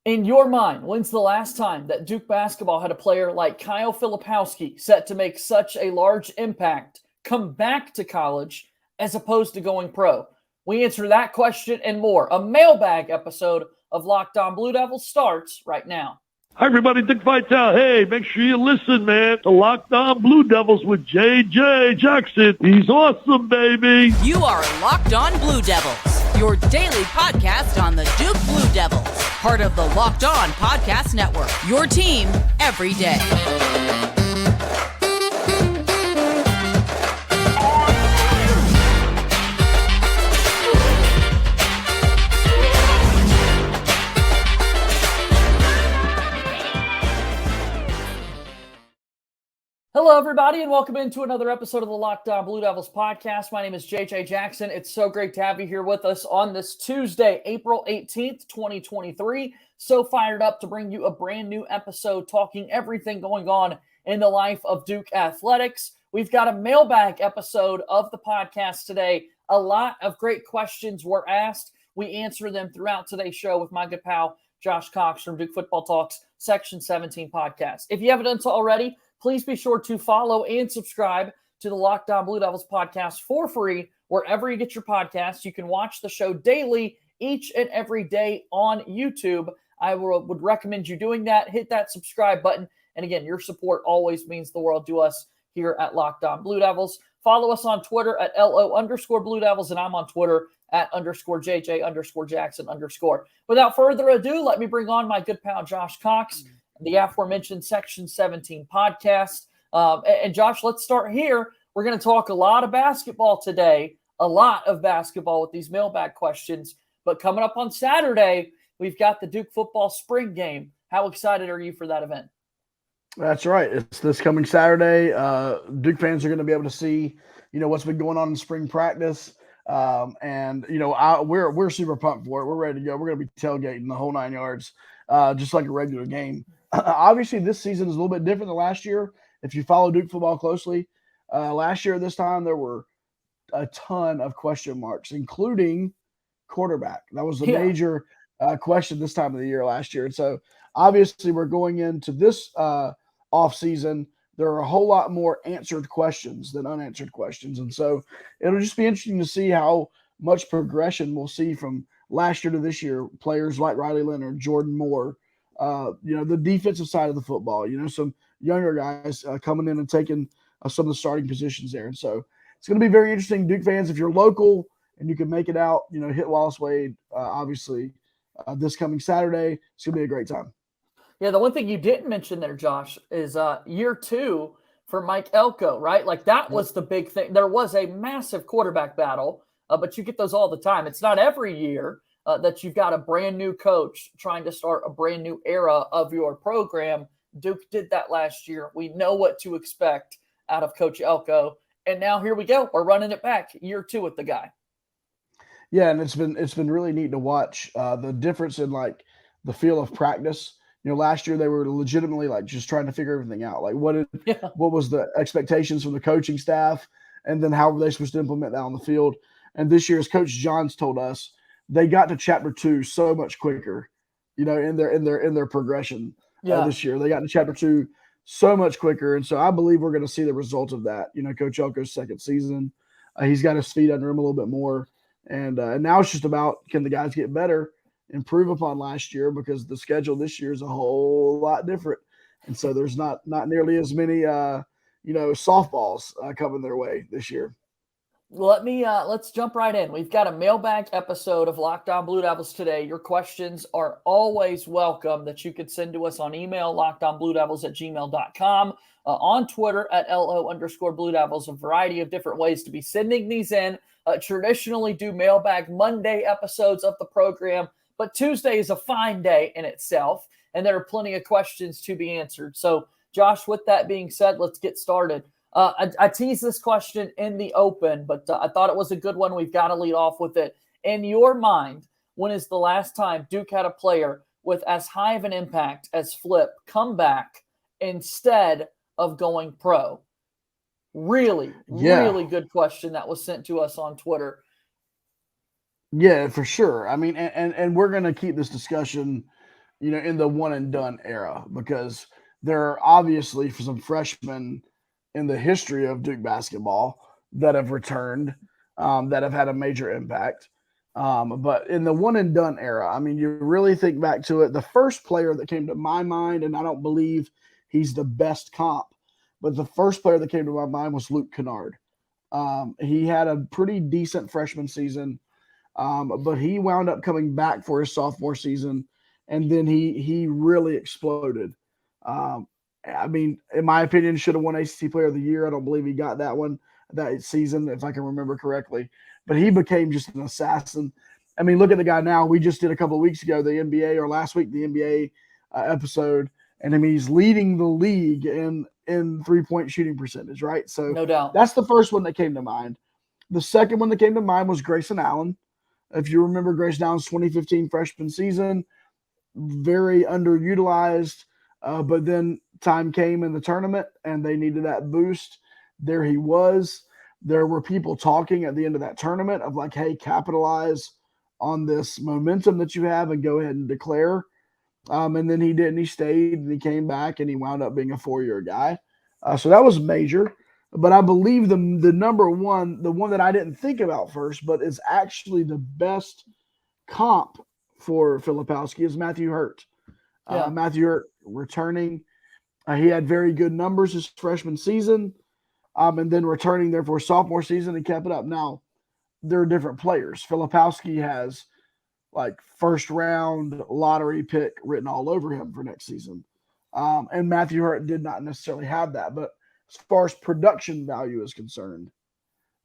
In your mind, when's the last time that Duke basketball had a player like Kyle Filipowski set to make such a large impact come back to college as opposed to going pro? We answer that question and more. A mailbag episode of Locked On Blue Devils starts right now. Hi, everybody. Dick Vitale. Hey, make sure you listen, man, to Locked On Blue Devils with J.J. Jackson. He's awesome, baby. You are Locked On Blue Devils, your daily podcast on the Duke Blue Devils, part of the Locked On Podcast Network, your team every day. Hello, everybody, and welcome into another episode of the Locked On Blue Devils podcast. My name is JJ Jackson. It's so great to have you here with us on this Tuesday, April 18th, 2023. So fired up to bring you a brand new episode talking everything going on in the life of Duke athletics. We've got a mailbag episode of the podcast today. A lot of great questions were asked. We answer them throughout today's show with my good pal, Josh Cox from Duke Football Talks Section 17 podcast. If you haven't done so already, please be sure to follow and subscribe to the Locked On Blue Devils podcast for free wherever you get your podcasts. You can watch the show daily, each and every day on YouTube. I would recommend you doing that. Hit that subscribe button. And again, your support always means the world to us here at Locked On Blue Devils. Follow us on Twitter at LO_Blue Devils, and I'm on Twitter at _JJ_Jackson_. Without further ado, let me bring on my good pal, Josh Cox, the aforementioned Section 17 podcast. And Josh, let's start here. We're going to talk a lot of basketball today, a lot of basketball with these mailbag questions. But coming up on Saturday, we've got the Duke football spring game. How excited are you for that event? That's right. It's this coming Saturday. Duke fans are going to be able to see, what's been going on in spring practice. We're super pumped for it. We're ready to go. We're going to be tailgating the whole 9 yards, just like a regular game. Obviously, this season is a little bit different than last year. If you follow Duke football closely, last year this time there were a ton of question marks, including quarterback. That was a major question this time of the year last year. And so obviously we're going into this offseason. There are a whole lot more answered questions than unanswered questions. And so it'll just be interesting to see how much progression we'll see from last year to this year. Players like Riley Leonard, Jordan Moore, the defensive side of the football, some younger guys coming in and taking some of the starting positions there. And so it's going to be very interesting. Duke fans, if you're local and you can make it out, hit Wallace Wade, obviously, this coming Saturday. It's going to be a great time. Yeah, the one thing you didn't mention there, Josh, is year two for Mike Elko, right? Like that was the big thing. There was a massive quarterback battle, but you get those all the time. It's not every year that you've got a brand new coach trying to start a brand new era of your program. Duke did that last year. We know what to expect out of Coach Elko. And now here we go. We're running it back year two with the guy. Yeah, and it's been really neat to watch the difference in like the feel of practice. Last year they were legitimately like just trying to figure everything out. Like what was the expectations from the coaching staff, and then how were they supposed to implement that on the field? And this year, as Coach Johns told us, they got to chapter 2 so much quicker, in their progression this year. They got to chapter 2 so much quicker. And so I believe we're going to see the result of that. Coach Elko's second season, he's got his feet under him a little bit more. And now it's just about, can the guys get better, improve upon last year, because the schedule this year is a whole lot different. And so there's not nearly as many, softballs coming their way this year. Let's jump right in. We've got a mailbag episode of Locked On Blue Devils today. Your questions are always welcome that you could send to us on email, lockedonbluedevils@gmail.com, on Twitter at LO_Blue Devils, a variety of different ways to be sending these in. Traditionally do mailbag Monday episodes of the program, but Tuesday is a fine day in itself, and there are plenty of questions to be answered. So, Josh, with that being said, let's get started. I teased this question in the open, but I thought it was a good one. We've got to lead off with it. In your mind, when is the last time Duke had a player with as high of an impact as Flip come back instead of going pro? Really good question that was sent to us on Twitter. Yeah, for sure. I mean, and we're going to keep this discussion in the one and done era, because there are obviously some freshmen in the history of Duke basketball that have returned, that have had a major impact. But in the one and done era, I mean, you really think back to it, the first player that came to my mind, and I don't believe he's the best comp, but the first player that came to my mind was Luke Kennard. He had a pretty decent freshman season, but he wound up coming back for his sophomore season, and then he really exploded. I mean, in my opinion, should have won ACC Player of the Year. I don't believe he got that season, if I can remember correctly. But he became just an assassin. I mean, look at the guy now. We just did a couple of weeks ago, the NBA, or last week, the NBA episode, and I mean, he's leading the league in 3-point shooting percentage, right? So no doubt. That's the first one that came to mind. The second one that came to mind was Grayson Allen. If you remember Grayson Allen's 2015 freshman season, very underutilized, but then time came in the tournament and they needed that boost. There he was. There were people talking at the end of that tournament of like, hey, capitalize on this momentum that you have and go ahead and declare. And then he didn't. He stayed and he came back and he wound up being a 4-year guy. So that was major. But I believe the number one, the one that I didn't think about first, but is actually the best comp for Filipowski, is Matthew Hurt. Yeah. Matthew Hurt returning. He had very good numbers his freshman season, and then returning there for his sophomore season and kept it up. Now, there are different players. Filipowski has like first round lottery pick written all over him for next season. And Matthew Hurt did not necessarily have that. But as far as production value is concerned,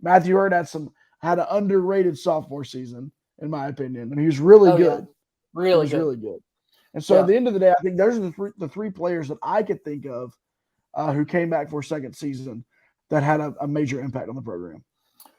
Matthew Hurt had an underrated sophomore season, in my opinion. And he was really good. Yeah. Really good. And so at the end of the day, I think those are the three players that I could think of who came back for a second season that had a major impact on the program.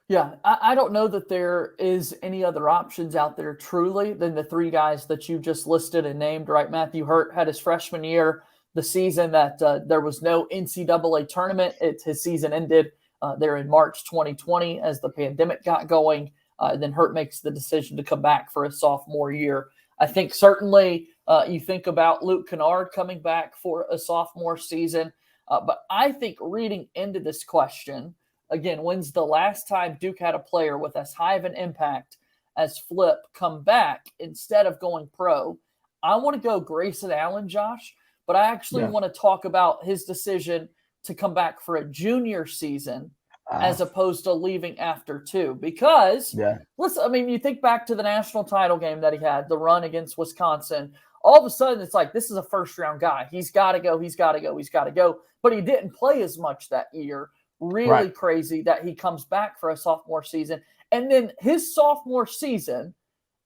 Yeah, I don't know that there is any other options out there truly than the three guys that you just listed and named, right? Matthew Hurt had his freshman year, the season that there was no NCAA tournament. His season ended there in March 2020 as the pandemic got going. Then Hurt makes the decision to come back for his sophomore year. I think certainly you think about Luke Kennard coming back for a sophomore season. But I think reading into this question, again, when's the last time Duke had a player with as high of an impact as Flip come back instead of going pro? I want to go Grayson Allen, Josh, but I actually want to talk about his decision to come back for a junior season as opposed to leaving after 2. Because, listen, I mean, you think back to the national title game that he had, the run against Wisconsin. All of a sudden, it's like, this is a first-round guy. He's got to go. But he didn't play as much that year. Really crazy that he comes back for a sophomore season. And then his sophomore season,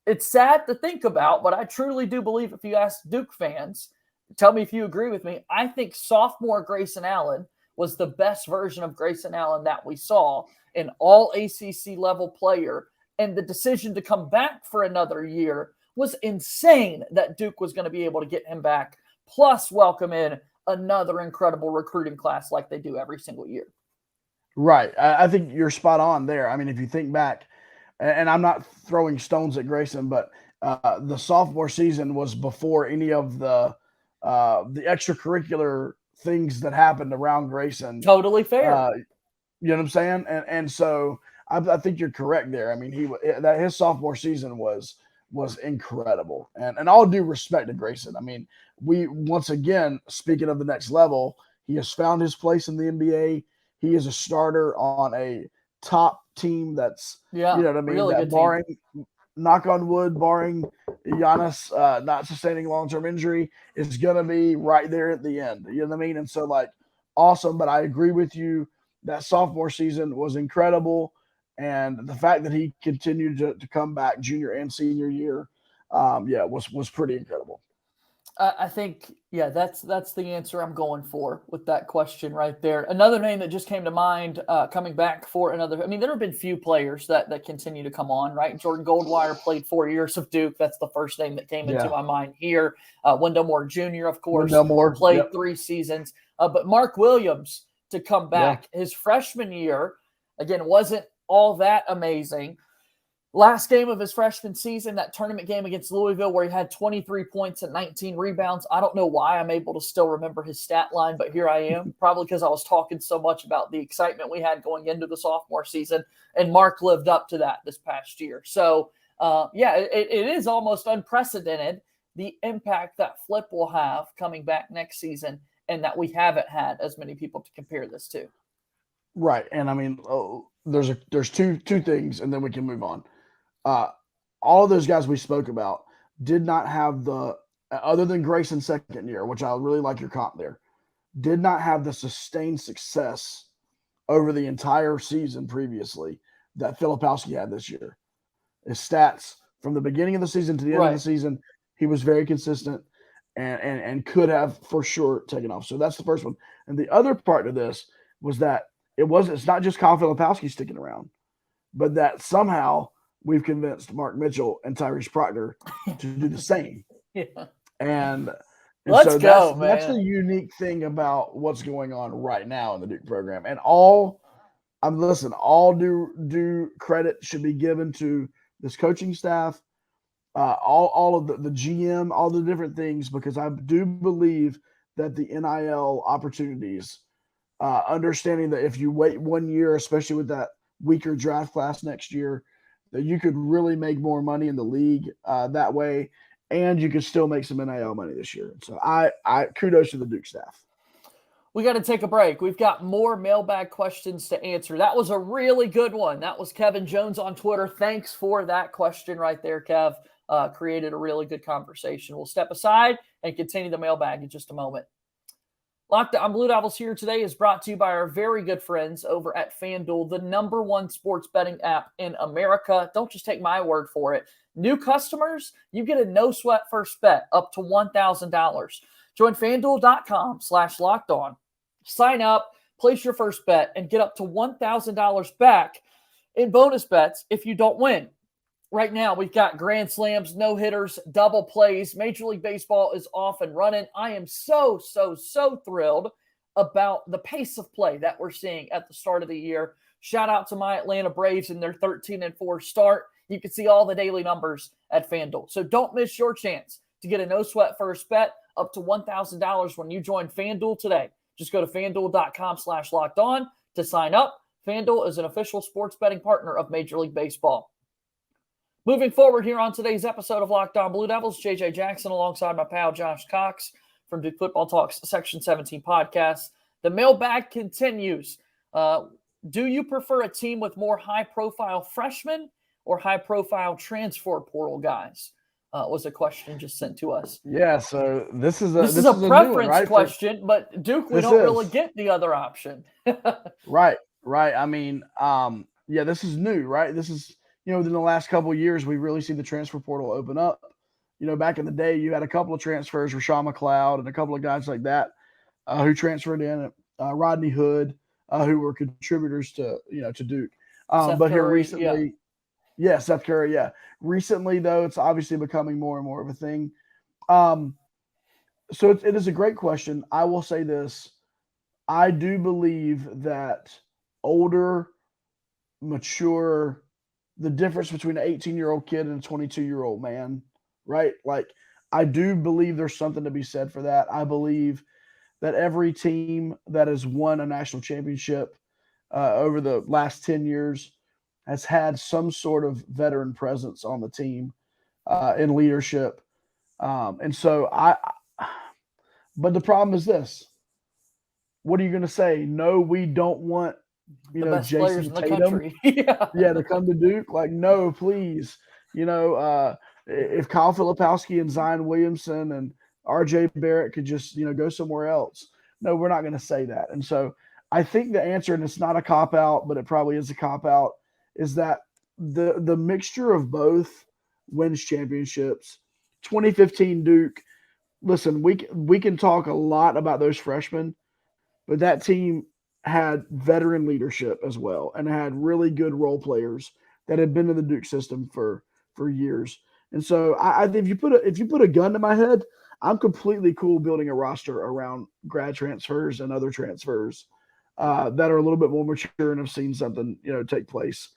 it's sad to think about, but I truly do believe if you ask Duke fans, tell me if you agree with me, I think sophomore Grayson Allen was the best version of Grayson Allen that we saw, an all ACC level player. And the decision to come back for another year was insane that Duke was going to be able to get him back, plus welcome in another incredible recruiting class like they do every single year. Right. I think you're spot on there. I mean, if you think back, and I'm not throwing stones at Grayson, but the sophomore season was before any of the extracurricular things that happened around Grayson. Totally fair. You know what I'm saying? And so I think you're correct there. I mean, his sophomore season was incredible. And all due respect to Grayson. I mean, once again, speaking of the next level, he has found his place in the NBA. He is a starter on a top team that's, you know what I mean? Really that barring, knock on wood, barring Giannis not sustaining long-term injury, is going to be right there at the end. You know what I mean? And so, like, awesome. But I agree with you. That sophomore season was incredible. And the fact that he continued to come back junior and senior year, was pretty incredible. I think, that's the answer I'm going for with that question right there. Another name that just came to mind coming back for another – I mean, there have been few players that continue to come on, right? Jordan Goldwire played 4 years of Duke. That's the first name that came into my mind here. Wendell Moore Jr., of course, played 3 seasons. But Mark Williams to come back his freshman year, again, wasn't all that amazing. Last game of his freshman season, that tournament game against Louisville where he had 23 points and 19 rebounds. I don't know why I'm able to still remember his stat line, but here I am, probably because I was talking so much about the excitement we had going into the sophomore season, and Mark lived up to that this past year. So, it is almost unprecedented, the impact that Flip will have coming back next season, and that we haven't had as many people to compare this to. Right. And I mean, there's two things, and then we can move on. All of those guys we spoke about did not have other than Grayson's second year, which I really like your comp there, did not have the sustained success over the entire season previously that Filipowski had this year. His stats from the beginning of the season to the end of the season, he was very consistent and could have for sure taken off. So that's the first one. And the other part of this was that it's not just Kyle Filipowski sticking around, but that somehow we've convinced Mark Mitchell and Tyrese Proctor to do the same. Yeah. And Let's go, man. That's the unique thing about what's going on right now in the Duke program. And all due credit should be given to this coaching staff, all of the GM, all the different things, because I do believe that the NIL opportunities, understanding that if you wait 1 year, especially with that weaker draft class next year, that you could really make more money in the league that way, and you could still make some NIL money this year. So I kudos to the Duke staff. We got to take a break. We've got more mailbag questions to answer. That was a really good one. That was Kevin Jones on Twitter. Thanks for that question right there, Kev. Created a really good conversation. We'll step aside and continue the mailbag in just a moment. Locked On Blue Devils here today is brought to you by our very good friends over at FanDuel, the #1 sports betting app in America. Don't just take my word for it. New customers, you get a no-sweat first bet up to $1,000. Join FanDuel.com/lockedon. Sign up, place your first bet, and get up to $1,000 back in bonus bets if you don't win. Right now, we've got grand slams, no-hitters, double plays. Major League Baseball is off and running. I am so thrilled about the pace of play that we're seeing at the start of the year. Shout out to my Atlanta Braves and their 13-4 start. You can see all the daily numbers at FanDuel. So don't miss your chance to get a no-sweat first bet up to $1,000 when you join FanDuel today. Just go to FanDuel.com/lockedon to sign up. FanDuel is an official sports betting partner of Major League Baseball. Moving forward here on today's episode of Locked On Blue Devils, JJ Jackson alongside my pal Josh Cox from Duke Football Talks Section 17 podcast. The mailbag continues. Do you prefer a team with more high-profile freshmen or high-profile transfer portal guys? Was a question just sent to us. Yeah, so this is a preference one, right? Question, but Duke, we don't really get the other option. Right. I mean, this is new, right? This is, within the last couple of years, we really see the transfer portal open up. Back in the day, you had a couple of transfers, Rashawn McLeod and a couple of guys like that who transferred in, Rodney Hood, who were contributors to Duke. But here recently, Seth Curry, Recently, though, it's obviously becoming more and more of a thing. So it is a great question. I will say this. I do believe that older, mature, the difference between an 18-year-old kid and a 22-year-old man, right? Like, I do believe there's something to be said for that. I believe that every team that has won a national championship over the last 10 years has had some sort of veteran presence on the team in leadership. But the problem is this. What are you going to say? No, we don't want, Jason Tatum to come to Duke. Like, no, please. If Kyle Filipowski and Zion Williamson and RJ Barrett could just, go somewhere else. No, we're not going to say that. And so I think the answer, and it's not a cop-out, but it probably is a cop-out, is that the mixture of both wins championships. 2015 Duke, listen, we can talk a lot about those freshmen, but that team had veteran leadership as well and had really good role players that had been in the Duke system for years. And so I think if you put a gun to my head, I'm completely cool building a roster around grad transfers and other transfers that are a little bit more mature and have seen something, take place.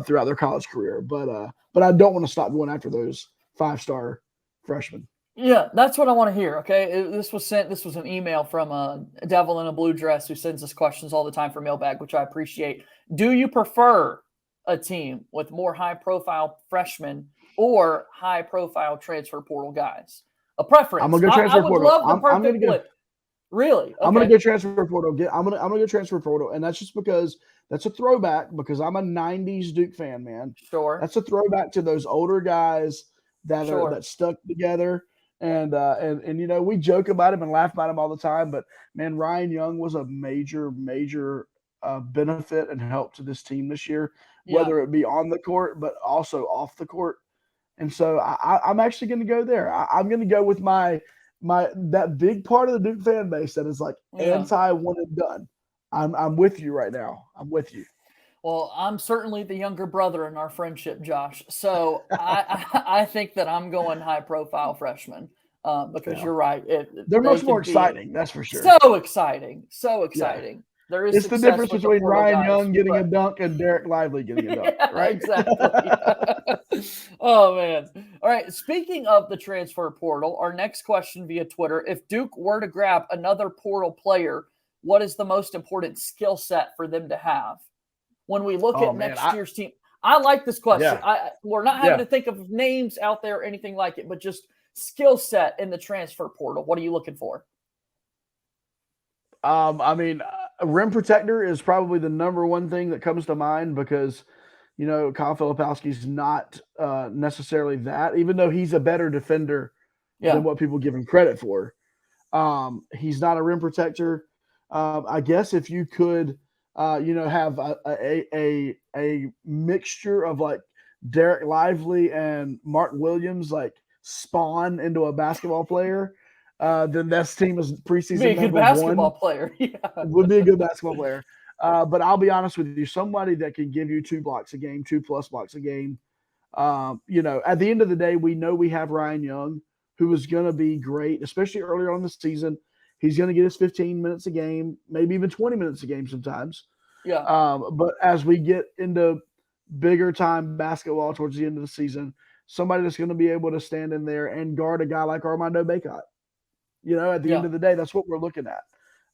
throughout their college career. But I don't want to stop going after those 5-star freshmen. Yeah, that's what I want to hear. Okay, this was an email from a devil in a blue dress who sends us questions all the time for Mailbag, which I appreciate. Do you prefer a team with more high-profile freshmen or high-profile transfer portal guys? A preference. I'm gonna go transfer portal. I would love the perfect flip. Really? Okay. I'm gonna go transfer portal. I'm gonna go transfer portal, and that's just because that's a throwback. Because I'm a '90s Duke fan, man. Sure. That's a throwback to those older guys that stuck together. And you know, we joke about him and laugh about him all the time, but man, Ryan Young was a major benefit and help to this team this year, whether it be on the court but also off the court. And so I'm actually going to go there. I'm going to go with my that big part of the Duke fan base that is like anti one and done. I'm with you right now. I'm with you. Well, I'm certainly the younger brother in our friendship, Josh. So I think that I'm going high-profile freshman because you're right. They're much more exciting, that's for sure. So exciting. Yeah. There is it's the difference between Ryan Young getting a dunk and Derek Lively getting a dunk, right? Exactly. Oh, man. All right, speaking of the transfer portal, our next question via Twitter, if Duke were to grab another portal player, what is the most important skill set for them to have? When we look at next year's team, I like this question. Yeah. We're not having to think of names out there or anything like it, but just skill set in the transfer portal. What are you looking for? I mean, a rim protector is probably the number one thing that comes to mind because, you know, Kyle Filipowski is not necessarily that, even though he's a better defender than what people give him credit for. He's not a rim protector. I guess if you could – have a mixture of like Derek Lively and Mark Williams like spawn into a basketball player, then this team is preseason be a good basketball player. Yeah. Would be a good basketball player. But I'll be honest with you, somebody that can give you 2 blocks a game, 2+ blocks a game. At the end of the day, we know we have Ryan Young, who is going to be great, especially earlier on in the season. He's going to get us 15 minutes a game, maybe even 20 minutes a game sometimes. Yeah. But as we get into bigger time basketball towards the end of the season, somebody that's going to be able to stand in there and guard a guy like Armando Bacot. At the end of the day, that's what we're looking at.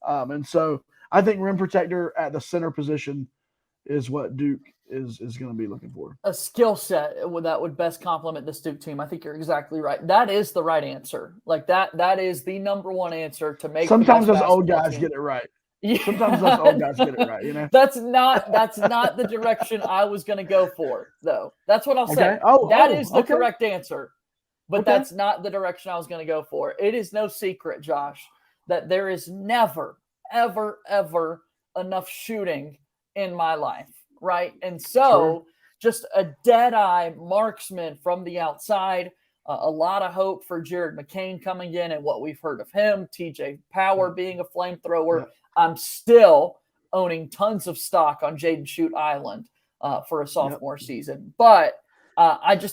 And so I think rim protector at the center position is what Duke is going to be looking for. A skill set that would best complement this Duke team. I think you're exactly right. That is the right answer. Like that is the number one answer to make. Sometimes those old guys get it right. Yeah. Sometimes those old guys get it right. That's not the direction I was going to go for, though. That's what I'll say. That is the correct answer, but that's not the direction I was going to go for. It is no secret, Josh, that there is never, ever, ever enough shooting in my life. Right. And so just a dead-eye marksman from the outside, a lot of hope for Jared McCain coming in and what we've heard of him, TJ Power being a flamethrower. I'm still owning tons of stock on Jaden Shoot Island for a sophomore season. But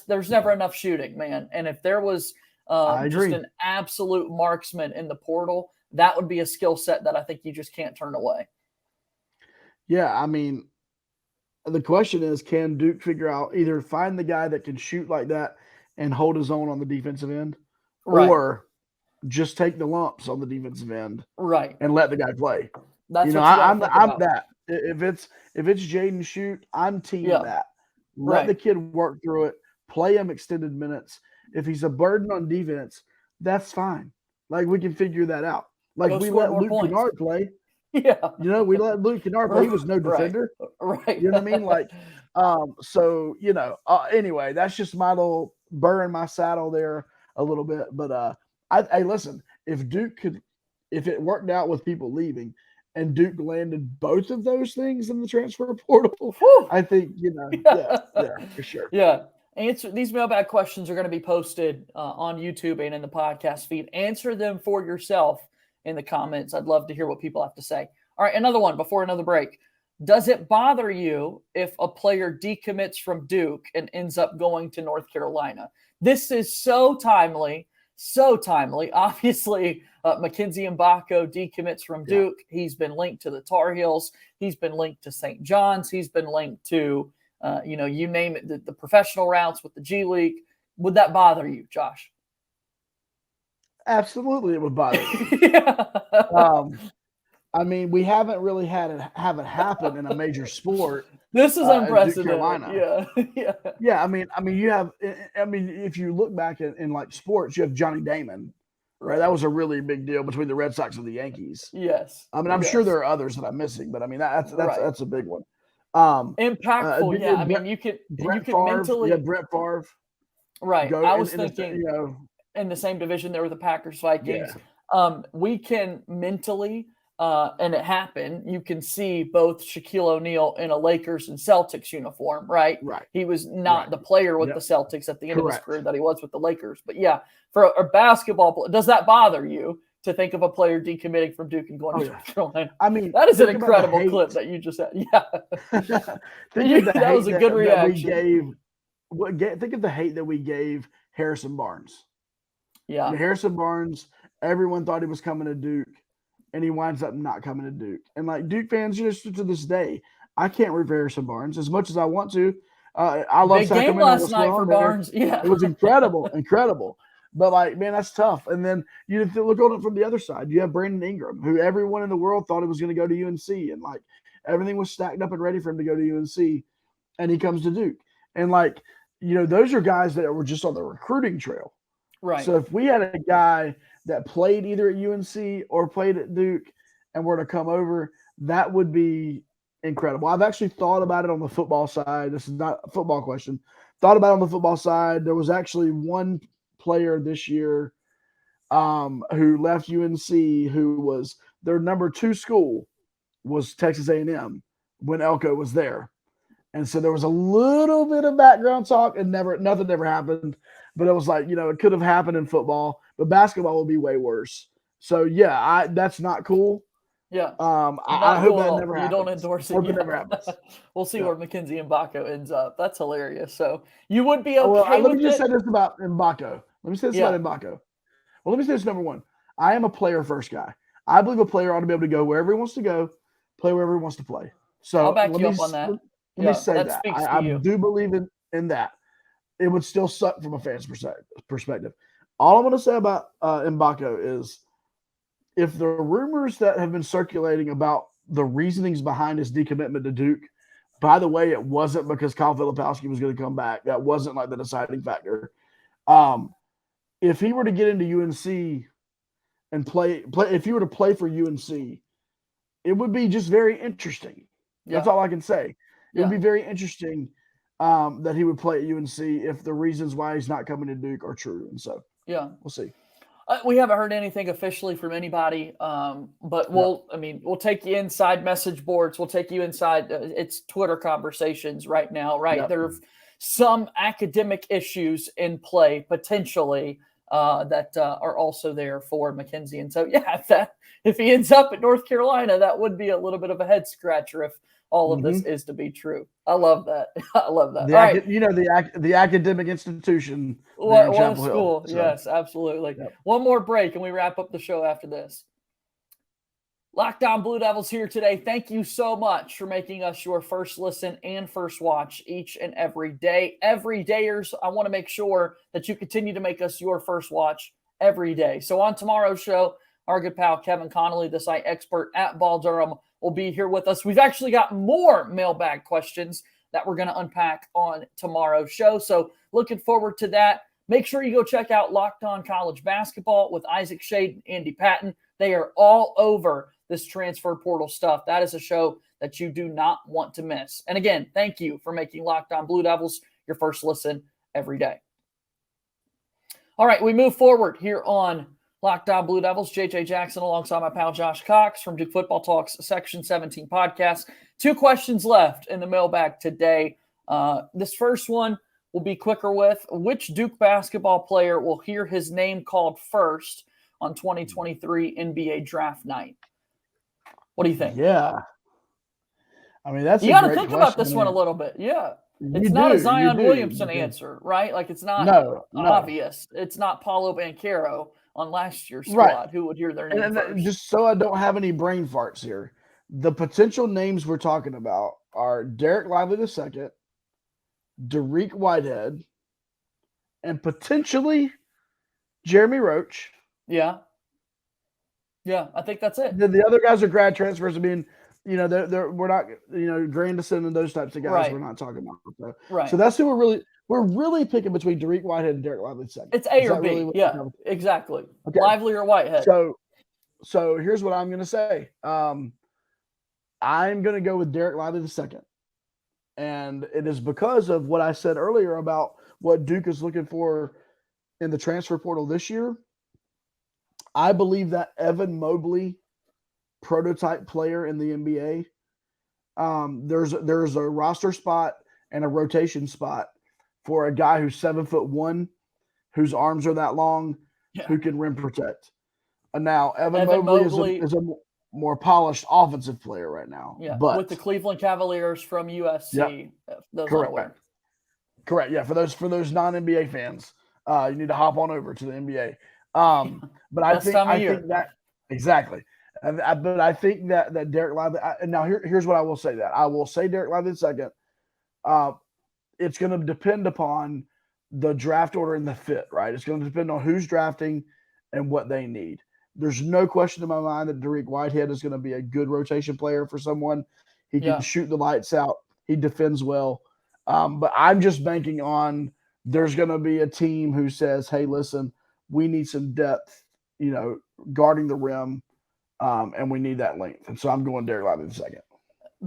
there's never enough shooting, man. And if there was just an absolute marksman in the portal, that would be a skill set that I think you just can't turn away. Yeah, I mean, the question is, can Duke figure out either find the guy that can shoot like that and hold his own on the defensive end, or just take the lumps on the defensive end, and let the guy play? That's I'm that. If it's Jaden Shoot, I'm team that. Let the kid work through it, play him extended minutes. If he's a burden on defense, that's fine. Like, we can figure that out. Like, we let Luke Kennard play. Yeah. We let Luke Kennard play. He was no defender. Right. You know what I mean? Like, anyway, that's just my little burr in my saddle there a little bit. But I listen, if it worked out with people leaving and Duke landed both of those things in the transfer portal, I think, for sure. Yeah. These mailbag questions are going to be posted on YouTube and in the podcast feed. Answer them for yourself in the comments. I'd love to hear what people have to say. All right, another one before another break. Does it bother you if a player decommits from Duke and ends up going to North Carolina? This is so timely. Obviously, Mackenzie Mbako decommits from Duke. He's been linked to the Tar Heels. He's been linked to St. John's. He's been linked to you name it, the professional routes with the G League. Would that bother you, Josh? Absolutely, it would bother me. Yeah. I mean, we haven't really had it happen in a major sport. This is Duke, unprecedented. Carolina. Yeah. Yeah, I mean, you have. I mean, if you look back in like sports, you have Johnny Damon, right? That was a really big deal between the Red Sox and the Yankees. Yes. I mean, I'm sure there are others that I'm missing, but I mean, that's a big one. Impactful. Yeah. I mean, you could mentally. Yeah, Brett Favre. Right. I was thinking, in the same division there were the Packers, Vikings. Yeah. We can mentally, and it happened, you can see both Shaquille O'Neal in a Lakers and Celtics uniform, right? Right. He was not the player with the Celtics at the end of his career that he was with the Lakers. But yeah, for a basketball player, does that bother you to think of a player decommitting from Duke and going to North Carolina? I mean, that is an incredible clip that you just had. Yeah. That was a good reaction. Think of the hate that we gave Harrison Barnes. Yeah. I mean, Harrison Barnes, everyone thought he was coming to Duke, and he winds up not coming to Duke. And like Duke fans, just to this day, I can't root for Harrison Barnes as much as I want to. I love big game last night for Barnes. Yeah, it was incredible. But like, man, that's tough. And then you have to look on it from the other side. You have Brandon Ingram, who everyone in the world thought he was going to go to UNC, and like everything was stacked up and ready for him to go to UNC, and he comes to Duke. And like, those are guys that were just on the recruiting trail. Right. So if we had a guy that played either at UNC or played at Duke and were to come over, that would be incredible. I've actually thought about it on the football side. This is not a football question. Thought about it on the football side. There was actually one player this year who left UNC who was their number 2 school was Texas A&M when Elko was there. And so there was a little bit of background talk and nothing ever happened. But it was like, it could have happened in football, but basketball would be way worse. So yeah, that's not cool. Yeah. I hope that never happens. You don't endorse it. Hope it never happens. We'll see where Mackenzie Mbako ends up. That's hilarious. So you would be okay with it? Let me just say this about Mbako. Well, let me say this, number one. I am a player first guy. I believe a player ought to be able to go wherever he wants to go, play wherever he wants to play. So I'll back you up on that. Let me say that. I do believe in that. It would still suck from a fan's perspective. All I'm going to say about Mbako is if the rumors that have been circulating about the reasonings behind his decommitment to Duke, by the way, it wasn't because Kyle Filipowski was going to come back. That wasn't like the deciding factor. If he were to get into UNC and play, if he were to play for UNC, it would be just very interesting. That's all I can say. It would be very interesting that he would play at UNC if the reasons why he's not coming to Duke are true. And so, we'll see. We haven't heard anything officially from anybody, but we'll take you inside message boards. We'll take you inside. It's Twitter conversations right now, right? Yep. There are some academic issues in play potentially that are also there for Mackenzie. And so, if he ends up at North Carolina, that would be a little bit of a head scratcher if all of this is to be true. I love that. The academic institution. One school. So. Yes, absolutely. Yep. One more break and we wrap up the show after this. Locked On Blue Devils here today. Thank you so much for making us your first listen and first watch each and every day. Every dayers, I want to make sure that you continue to make us your first watch every day. So on tomorrow's show, our good pal Kevin Connolly, the site expert at Ball Durham, will be here with us. We've actually got more mailbag questions that we're going to unpack on tomorrow's show. So looking forward to that. Make sure you go check out Locked On College Basketball with Isaac Shade and Andy Patton. They are all over this transfer portal stuff. That is a show that you do not want to miss. And again, thank you for making Locked On Blue Devils your first listen every day. All right, we move forward here on Locked On Blue Devils. JJ Jackson alongside my pal Josh Cox from Duke Football Talks Section 17 podcast. 2 questions left in the mailbag today. This first one will be quicker with. Which Duke basketball player will hear his name called first on 2023 NBA draft night? What do you think? Yeah. I mean, that's you got to think about this one a little bit. Yeah. It's not a Zion Williamson answer, right? Like it's not obvious. It's not Paulo Banchero on last year's squad who would hear their name first. Just so I don't have any brain farts here, the potential names we're talking about are Derek Lively II, Dariq Whitehead, and potentially Jeremy Roach. Yeah. Yeah, I think that's it. The other guys are grad transfers. I mean, we're not, Grandison and those types of guys Right. we're not talking about. So, Right. so that's who we're really picking between Dariq Whitehead and Derek Lively second. It's A Is or that B. really what Yeah, you're exactly. Okay. Lively or Whitehead. So here's what I'm going to say. I'm going to go with Derek Lively the second. And it is because of what I said earlier about what Duke is looking for in the transfer portal this year. I believe that Evan Mobley prototype player in the NBA, there's a roster spot and a rotation spot for a guy who's 7'1", whose arms are that long, who can rim protect. And now Evan Mobley is a more polished offensive player right now. Yeah, but with the Cleveland Cavaliers from USC. Yep. Correct. Yeah, for those non-NBA fans, you need to hop on over to the NBA. But I think that exactly. But I think that Derek Lively. Now here's what I will say. That I will say Derek Lively the second. It's going to depend upon the draft order and the fit. Right. It's going to depend on who's drafting and what they need. There's no question in my mind that Dariq Whitehead is going to be a good rotation player for someone. He can shoot the lights out. He defends well. But I'm just banking on there's going to be a team who says, hey, listen, we need some depth, guarding the rim, and we need that length. And so I'm going Derek Lively the second.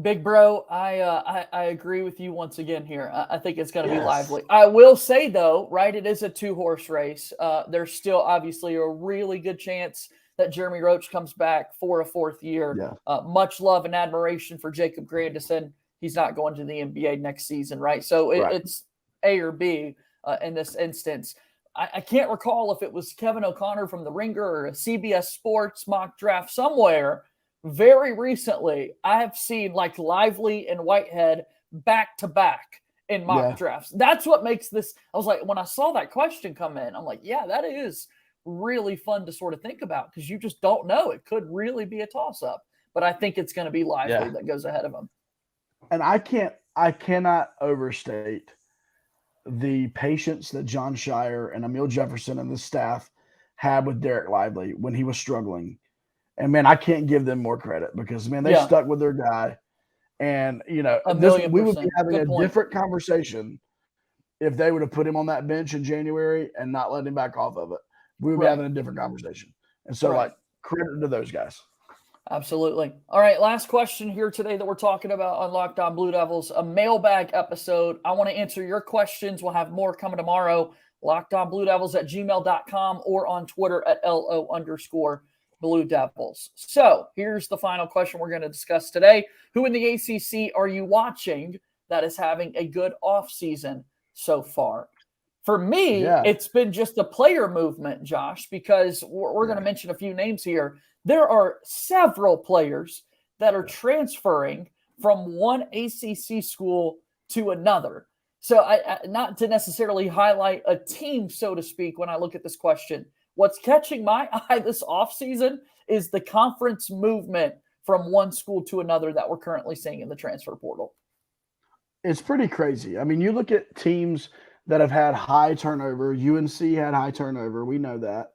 Big bro, I agree with you once again here. I think it's going to be Lively. I will say, though, right, it is a two-horse race. There's still obviously a really good chance that Jeremy Roach comes back for a fourth year. Yeah. Much love and admiration for Jacob Grandison. He's not going to the NBA next season, right? So it's A or B in this instance. I can't recall if it was Kevin O'Connor from The Ringer or a CBS Sports mock draft somewhere. Very recently, I have seen like Lively and Whitehead back to back in mock drafts. That's what makes this. I was like, when I saw that question come in, I'm like, yeah, that is really fun to sort of think about because you just don't know. It could really be a toss up, but I think it's going to be Lively that goes ahead of him. And I cannot overstate the patience that John Shire and Emil Jefferson and the staff had with Derek Lively when he was struggling. And, man, I can't give them more credit because, man, they stuck with their guy. And, we would be having a different conversation if they would have put him on that bench in January and not let him back off of it. We would be having a different conversation. And so, credit to those guys. Absolutely. All right, last question here today that we're talking about on Locked On Blue Devils, a mailbag episode. I want to answer your questions. We'll have more coming tomorrow. LockedOnBlueDevils@gmail.com or on Twitter at @LO_Blue Devils. So here's the final question we're going to discuss today. Who in the ACC are you watching that is having a good offseason so far? For me, it's been just a player movement, Josh, because we're going to mention a few names here. There are several players that are transferring from one ACC school to another. So I not to necessarily highlight a team, so to speak, when I look at this question. What's catching my eye this offseason is the conference movement from one school to another that we're currently seeing in the transfer portal. It's pretty crazy. I mean, you look at teams that have had high turnover. UNC had high turnover. We know that.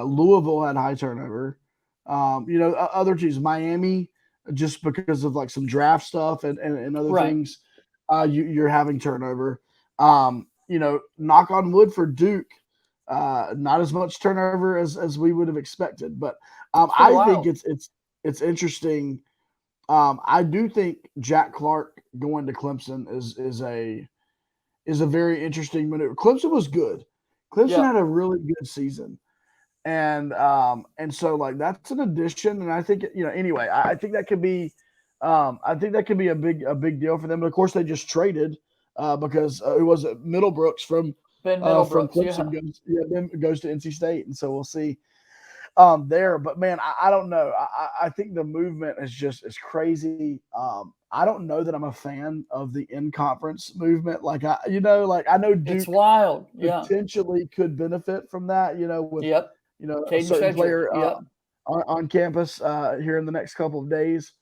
Louisville had high turnover. Other teams, Miami, just because of like some draft stuff and other things, you're having turnover. Knock on wood for Duke. Not as much turnover as we would have expected, but I think it's interesting. I do think Jack Clark going to Clemson is a very interesting maneuver. Clemson was good. Clemson had a really good season, and so like that's an addition. And I think anyway, I think that could be a big deal for them. But of course, they just traded because it was Middlebrooks from. Ben Middlebrooks, from Clemson goes to NC State, and so we'll see there. But man, I don't know. I think the movement is crazy. I don't know that I'm a fan of the in-conference movement. I know Duke it's wild. Potentially could benefit from that. With a certain player on campus here in the next couple of days.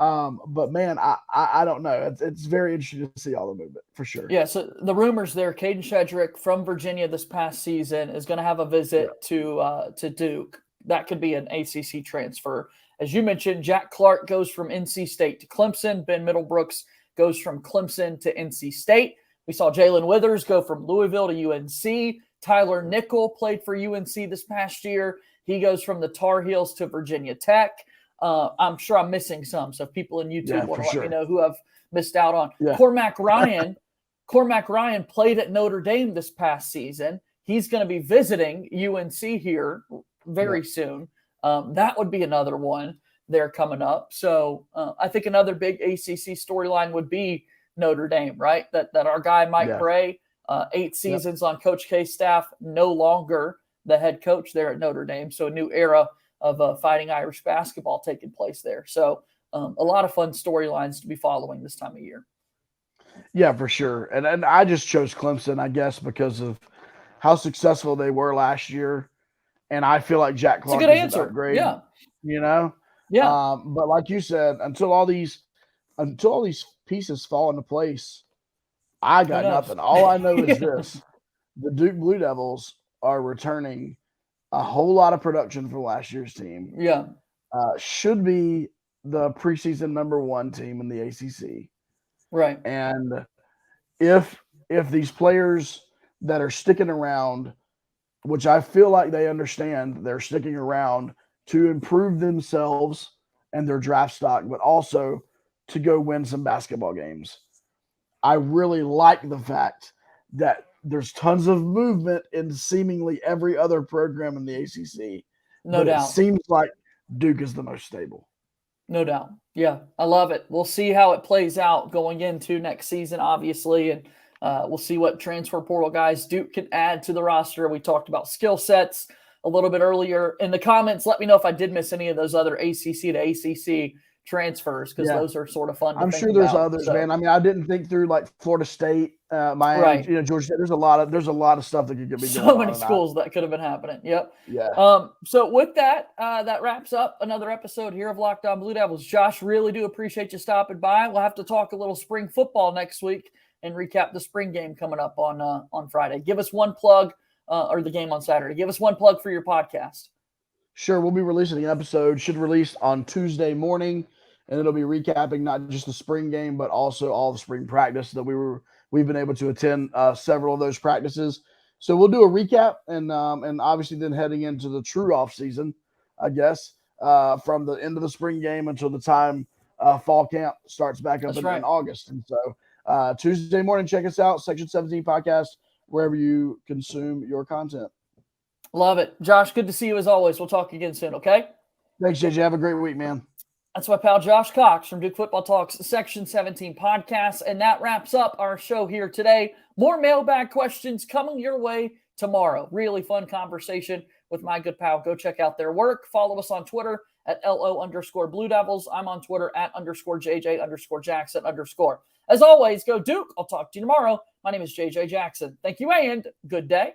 But man, I don't know. It's very interesting to see all the movement for sure. Yeah, so the rumors there, Caden Shedrick from Virginia this past season is going to have a visit to Duke. That could be an ACC transfer. As you mentioned, Jack Clark goes from NC State to Clemson. Ben Middlebrooks goes from Clemson to NC State. We saw Jalen Withers go from Louisville to UNC. Tyler Nickel played for UNC this past year. He goes from the Tar Heels to Virginia Tech. I'm sure I'm missing some. So if people in YouTube want to let me know who I've missed out on. Yeah. Cormac Ryan played at Notre Dame this past season. He's going to be visiting UNC here very soon. That would be another one there coming up. So I think another big ACC storyline would be Notre Dame, right? That our guy Mike Bray, 8 seasons on Coach K's staff, no longer the head coach there at Notre Dame. So a new era of Fighting Irish basketball taking place there. So a lot of fun storylines to be following this time of year. Yeah, for sure. And I just chose Clemson, I guess, because of how successful they were last year. And I feel like Jack Clark is a good answer. Upgrade, yeah. You know? Yeah. But like you said, until all these pieces fall into place, I got nothing. All I know is this. The Duke Blue Devils are returning a whole lot of production from last year's team. Yeah. Should be the preseason #1 team in the ACC. Right. And if these players that are sticking around, which I feel like they understand they're sticking around to improve themselves and their draft stock, but also to go win some basketball games. I really like the fact that there's tons of movement in seemingly every other program in the ACC. No doubt. It seems like Duke is the most stable. No doubt. Yeah, I love it. We'll see how it plays out going into next season, obviously, and we'll see what transfer portal guys Duke can add to the roster. We talked about skill sets a little bit earlier. In the comments, let me know if I did miss any of those other ACC to ACC transfers, because those are sort of fun to I'm think sure there's about, others, man. I mean, I didn't think through like Florida State, Miami, Georgia State. There's a lot of stuff that could be going so many schools that could have been happening. Yep. Yeah. So with that, that wraps up another episode here of Locked On Blue Devils. Josh, really do appreciate you stopping by. We'll have to talk a little spring football next week and recap the spring game coming up on Friday. Give us one plug, or the game on Saturday. Give us one plug for your podcast. Sure, we'll be releasing an episode. Should release on Tuesday morning, and it'll be recapping not just the spring game, but also all the spring practice that we've been able to attend several of those practices. So we'll do a recap, and obviously then heading into the true off season, I guess, from the end of the spring game until the time fall camp starts back up in August. And so Tuesday morning, check us out, Section 17 Podcast, wherever you consume your content. Love it. Josh, good to see you as always. We'll talk again soon, okay? Thanks, JJ. Have a great week, man. That's my pal Josh Cox from Duke Football Talks Section 17 Podcast. And that wraps up our show here today. More mailbag questions coming your way tomorrow. Really fun conversation with my good pal. Go check out their work. Follow us on Twitter at @LO_Blue Devils. I'm on Twitter at @JJ_Jackson_. As always, go Duke. I'll talk to you tomorrow. My name is JJ Jackson. Thank you and good day.